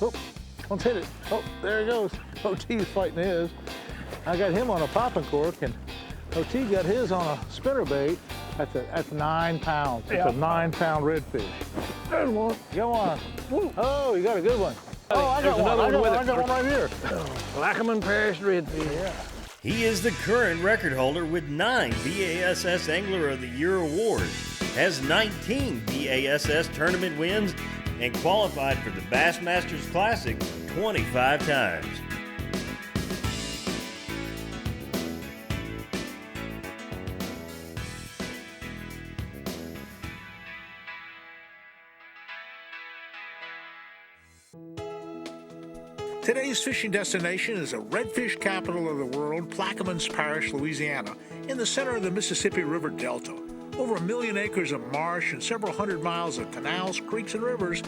Oh, one's hit it. Oh, there he goes. OT's fighting his. I got him on a popping cork, and OT got his on a spinnerbait. That's 9 pounds. It's a 9-pound redfish. There's one. Go on. Woo. Oh, you got a good one. Oh, I got one. I got one right here. Plaquemine Parish redfish. Yeah. He is the current record holder with 9 BASS Angler of the Year awards, has 19 BASS tournament wins, and qualified for the Bassmasters Classic 25 times. Today's fishing destination is the redfish capital of the world, Plaquemine Parish, Louisiana, in the center of the Mississippi River Delta. Over 1 million acres of marsh and several hundred miles of canals, creeks, and rivers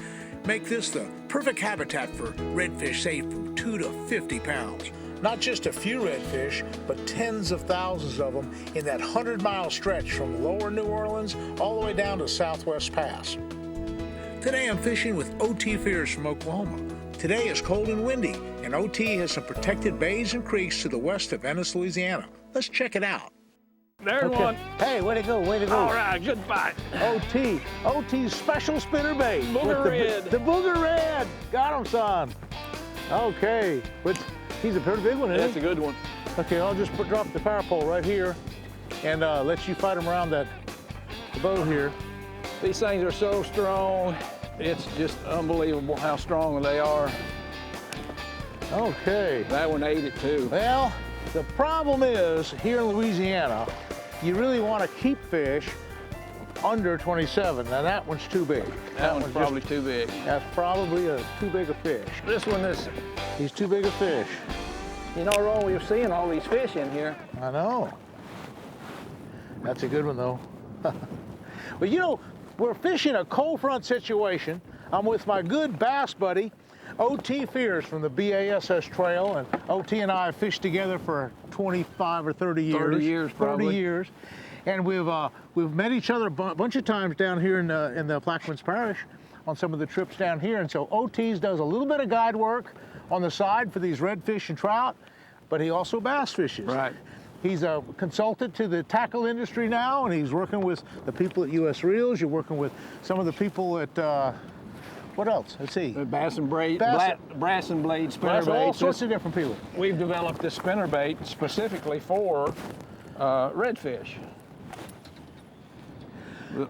make this the perfect habitat for redfish, say from 2 to 50 pounds. Not just a few redfish, but tens of thousands of them in that 100-mile stretch from lower New Orleans all the way down to Southwest Pass. Today I'm fishing with O.T. Fears from Oklahoma. Today is cold and windy, and OT has some protected bays and creeks to the west of Ennis, Louisiana. Let's check it out. There's one. Hey, way to go, way to go. All right, good fight. OT's special spinner bait. Booger red. The booger red. Got him, son. Okay, but he's a pretty big one, isn't he? That's a good one. Okay, I'll just drop the power pole right here and let you fight him around the boat here. These things are so strong. It's just unbelievable how strong they are. Okay. That one ate it too. Well, the problem is here in Louisiana, you really want to keep fish under 27. Now that one's too big. That one's probably too big. That's probably too big a fish. This one is. He's too big a fish. You know, Roland, we're seeing all these fish in here. I know. That's a good one though. Well, you know, we're fishing a cold front situation. I'm with my good bass buddy, O.T. Fears from the BASS Trail, and O.T. and I have fished together for 25 or 30 years. 30 years, probably. 30 years. And we've met each other a bunch of times down here in the Plaquemine Parish on some of the trips down here. And so O.T.'s does a little bit of guide work on the side for these redfish and trout, but he also bass fishes. Right. He's a consultant to the tackle industry now, and he's working with the people at U.S. Reels. You're working with some of the people at, what else? Let's see. Brass and blade spinner All baits. sorts of different people. We've developed this spinner bait specifically for redfish.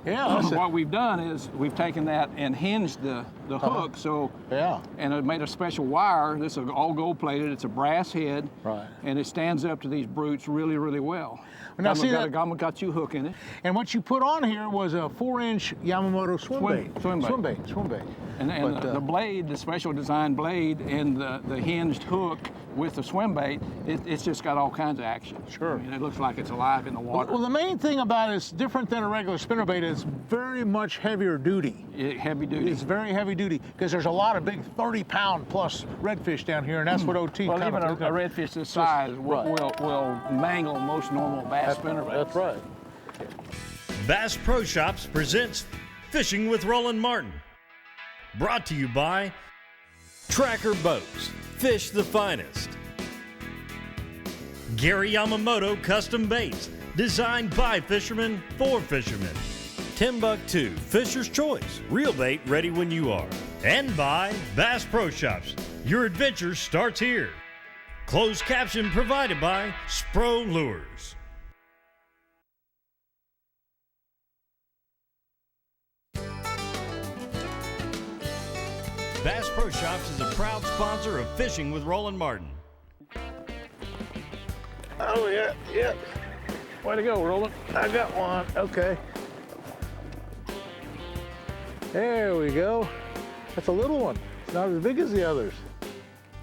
Yeah. What we've done is we've taken that and hinged the hook, so and it made a special wire. This is all gold plated. It's a brass head, right? And it stands up to these brutes really, really well. Now see that got you hook in it. And what you put on here was a 4-inch Yamamoto swim bait. And the blade, the special design blade, and the hinged hook with the swim bait, it's just got all kinds of action. Sure. I mean, it looks like it's alive in the water. Well, the main thing about it is different than a regular spinnerbait. It's very much heavier duty. Heavy duty. It's very heavy duty because there's a lot of big 30-pound plus redfish down here, and that's what OT. Well, even a redfish this size will mangle most normal bass spinnerbaits. That's right. Bass Pro Shops presents Fishing with Roland Martin. Brought to you by Tracker Boats, fish the finest. Gary Yamamoto Custom Baits, designed by fishermen for fishermen. Timbuktu, Fisher's Choice, real bait ready when you are. And by Bass Pro Shops, your adventure starts here. Closed caption provided by Spro Lures. Bass Pro Shops is a proud sponsor of Fishing with Roland Martin. Oh, yeah. Way to go, Roland. I got one. Okay. There we go. That's a little one. It's not as big as the others.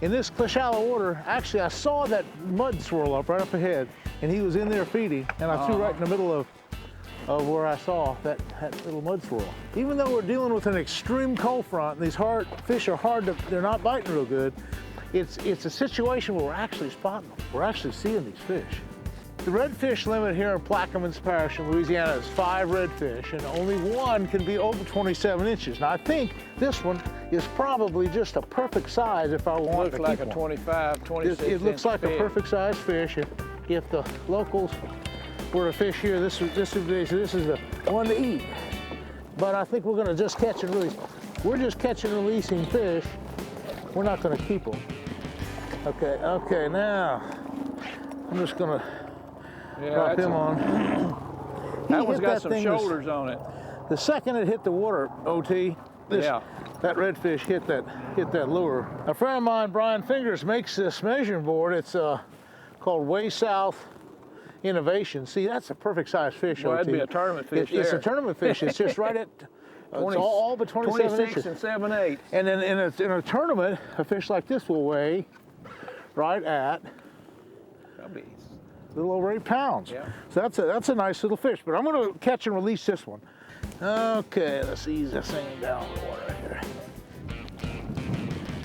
In this shallow water, actually, I saw that mud swirl up right up ahead, and he was in there feeding, and I threw right in the middle of where I saw that little mud swirl. Even though we're dealing with an extreme cold front, and these fish are hard to, they're not biting real good, it's a situation where we're actually spotting them. We're actually seeing these fish. The redfish limit here in Plaquemine Parish in Louisiana is 5 redfish, and only one can be over 27 inches. Now I think this one is probably just a perfect size if I want to keep Looks like a one. 25, 26 It looks like fish. a perfect size fish. If the locals were to fish here, this is the one to eat. But I think we're going to just catch and release. We're just catching and releasing fish. We're not going to keep them. Okay, now I'm just going to drop him on. That one's got that some thing shoulders on it. The second it hit the water, OT, that redfish hit that lure. A friend of mine, Brian Fingers, makes this measuring board. It's called Way South Innovation. See, that's a perfect size fish. Well, OT. that'd be a tournament fish. It's a tournament fish. It's just right at 20, it's all but 27 26 inches. and 7/8. And then in a tournament, a fish like this will weigh right at That'll be a little over 8 pounds. Yeah. So that's a nice little fish. But I'm going to catch and release this one. Okay, let's ease this thing down the water here.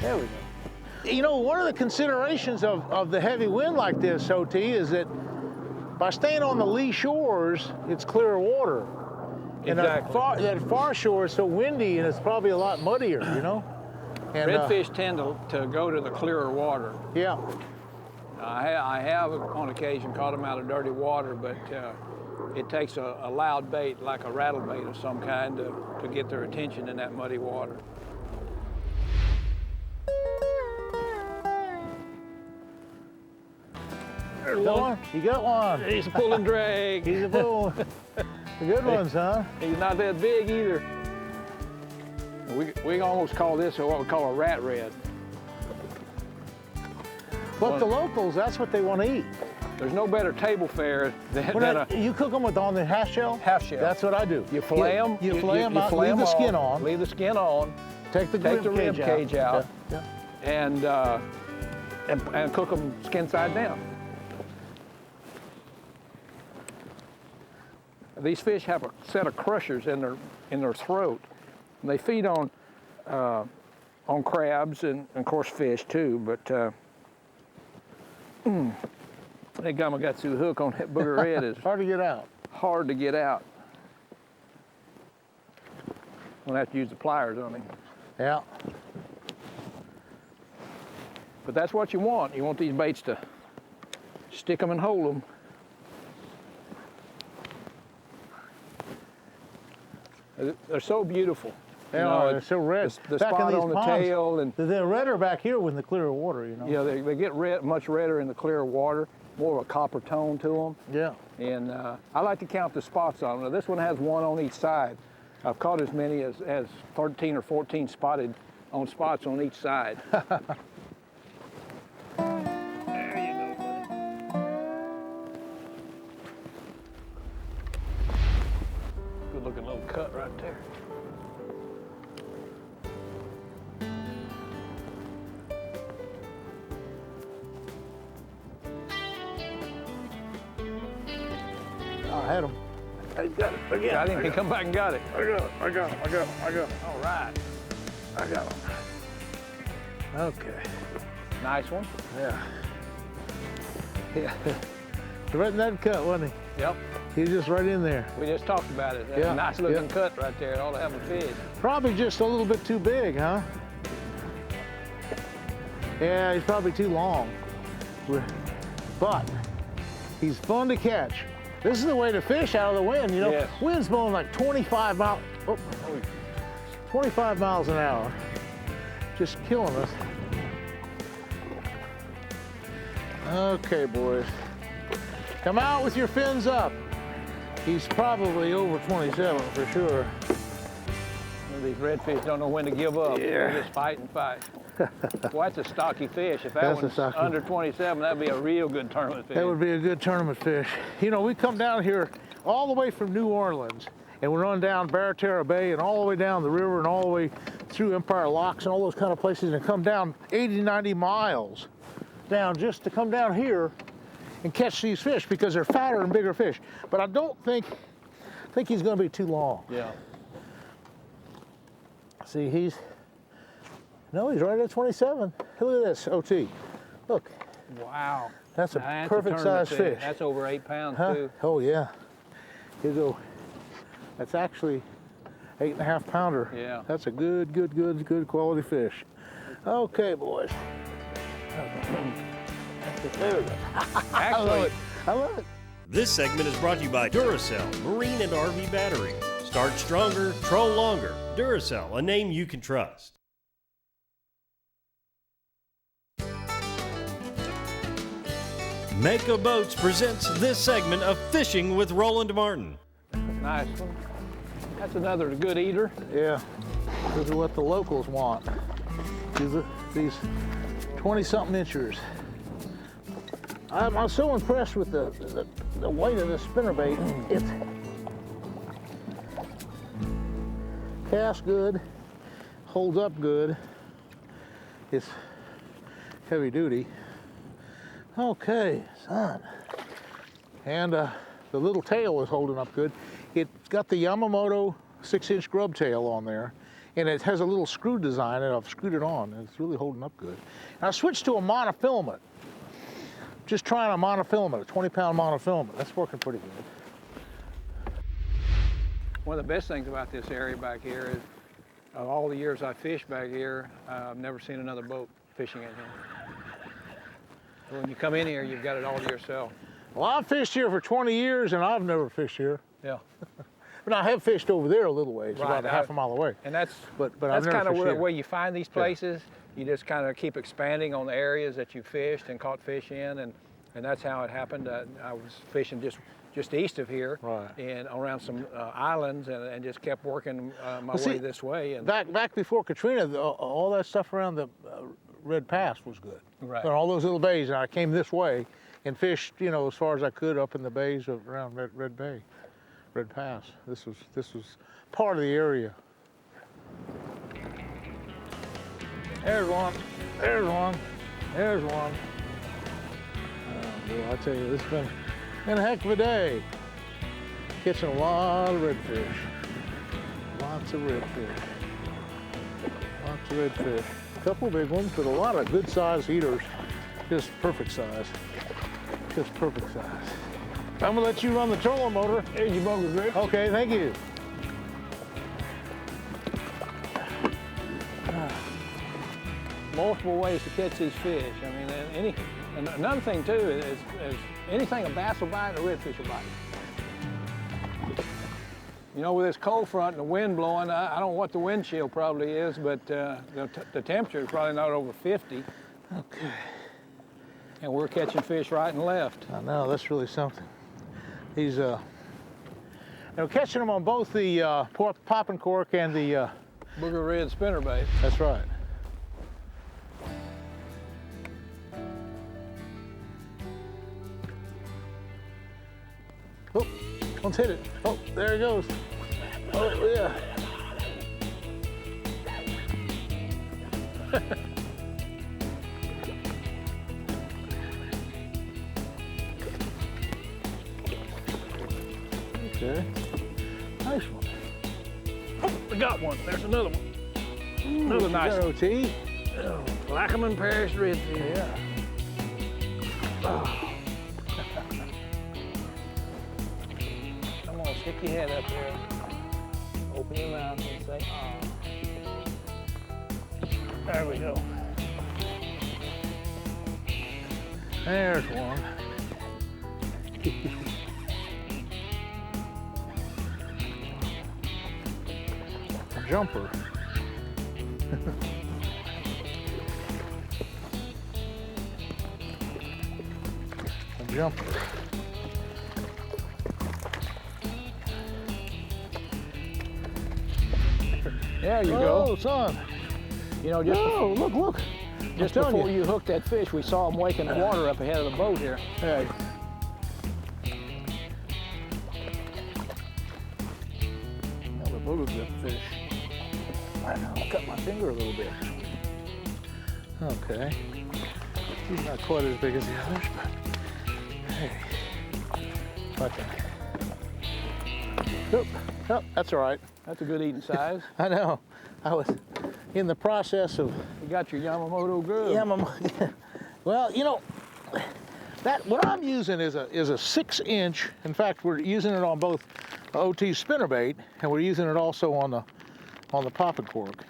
There we go. You know, one of the considerations of the heavy wind like this, OT, is that by staying on the lee shores, it's clear water. And Exactly. that far shore is so windy and it's probably a lot muddier, you know? And, Redfish tend to go to the clearer water. Yeah. I have on occasion caught them out of dirty water, but it takes a loud bait, like a rattle bait of some kind, to get their attention in that muddy water. There's one. You got one. He's a pull and drag. He's a bull. The good ones, huh? He's not that big either. We almost call this what we call a rat red. But the locals, that's what they want to eat. There's no better table fare than a You cook them on the half shell? half shell. That's what I do. You fillet them. You fillet them out, leave the skin on. Leave the skin on. Take the rib cage out. Yeah. And cook them skin side down. These fish have a set of crushers in their throat. And they feed on crabs and of course fish too. But that gummy got through the hook on that booger red is hard to get out. Hard to get out. I'm gonna have to use the pliers on him. Yeah. But that's what you want. You want these baits to stick them and hold them. They're so beautiful. They are. They're so red. The spot on the tail and they're redder back here with the clearer water, you know. Yeah, they get much redder in the clear water. More of a copper tone to them. Yeah. And I like to count the spots on them. Now, this one has one on each side. I've caught as many as 13 or 14 spots on each side. There you go, buddy. Good looking little cut right there. I had him. I got it. I think he come back and got it. I got him. All right. I got him. Okay. Nice one. Yeah. Right in that cut, wasn't he? Yep. He's just right in there. We just talked about it. That's a nice looking cut right there. It ought to have a fish. Probably just a little bit too big, huh? Yeah, he's probably too long. But he's fun to catch. This is the way to fish out of the wind, you know. Yes. Wind's blowing like 25 miles, 25 miles an hour. Just killing us. Okay, boys. Come out with your fins up. He's probably over 27 for sure. These redfish don't know when to give up. Yeah. They just fight and fight. Well, that's a stocky fish. If that one's under 27, that'd be a real good tournament fish. That would be a good tournament fish. You know, we come down here all the way from New Orleans, and we run down Barataria Bay and all the way down the river and all the way through Empire Locks and all those kind of places, and come down 80, 90 miles down just to come down here and catch these fish because they're fatter and bigger fish. But I don't think he's going to be too long. Yeah. See, he's right at 27. Look at this, OT. Look. Wow. That's a perfect size fish. That's over 8 pounds, huh? too. Oh, yeah. Here you go. That's actually 8.5 pounder. Yeah. That's a good quality fish. Okay, boys. There we go. Actually, I love it. This segment is brought to you by Duracell Marine and RV Battery. Start stronger, troll longer. Duracell, a name you can trust. Mako Boats presents this segment of Fishing with Roland Martin. nice one. That's another good eater. Yeah, this is what the locals want. These 20-something inchers. I'm so impressed with the weight of this spinnerbait. It casts good, holds up good. It's heavy duty. Okay, son. And the little tail is holding up good. It's got the Yamamoto 6-inch grub tail on there, and it has a little screw design, and I've screwed it on, and it's really holding up good. And I switched to a monofilament. Just trying a monofilament, a 20-pound monofilament. That's working pretty good. One of the best things about this area back here is, of all the years I fished back here, I've never seen another boat fishing in here. So when you come in here, you've got it all to yourself. Well, I've fished here for 20 years, and I've never fished here. Yeah. But I have fished over there a little ways, Right, about a half a mile away. And that's I've that's never kind of fished here. where you find these places. You just kind of keep expanding on the areas that you fished and caught fish in, and that's how it happened. I was fishing just east of here, Right. and around some islands, and just kept working my Well, see, way this way. And Back before Katrina, all that stuff around the Red Pass was good. Right. And all those little bays, and I came this way and fished, you know, as far as I could up in the bays around Red Pass. This was part of the area. There's one. There's one. There's one. Oh, boy, I tell you, this has been a heck of a day. Catching a lot of redfish. Lots of redfish. Lots of redfish. A couple big ones, but a lot of good size eaters. Just perfect size. Just perfect size. I'm gonna let you run the trolling motor. there's your bogus grip. Okay, thank you. Multiple ways to catch these fish. I mean, and another thing too is anything a bass will bite, a redfish will bite. You know, with this cold front and the wind blowing, I don't know what the wind chill probably is, but the temperature is probably not over 50. Okay. And we're catching fish right and left. I know, that's really something. These, catching them on both the popping cork and the, Booger red spinnerbait. that's right. Oh, let's hit it. Oh, there it goes. Oh, yeah. Okay. Nice one. Oh, we got one. There's another one. Another nice one. OT. Oh, Plaquemine Parish redfish. Yeah. Oh. Come on, stick your head up there. Open your mouth and say, oh. There we go. There's one. A jumper. A jumper. There you Oh, go. son. You know, just Oh, look. just I'm telling before you hooked that fish, we saw him waking the water up ahead of the boat here. Hey. Another booger grip fish. I know, cut my finger a little bit. Okay. He's not quite as big as the others, but hey. Oh, that's all right. That's a good eating size. I know. I was in the process of You got your Yamamoto grub. well, you know, that what I'm using is a 6-inch. In fact, we're using it on both OT spinnerbait, and we're using it also on the poppet cork.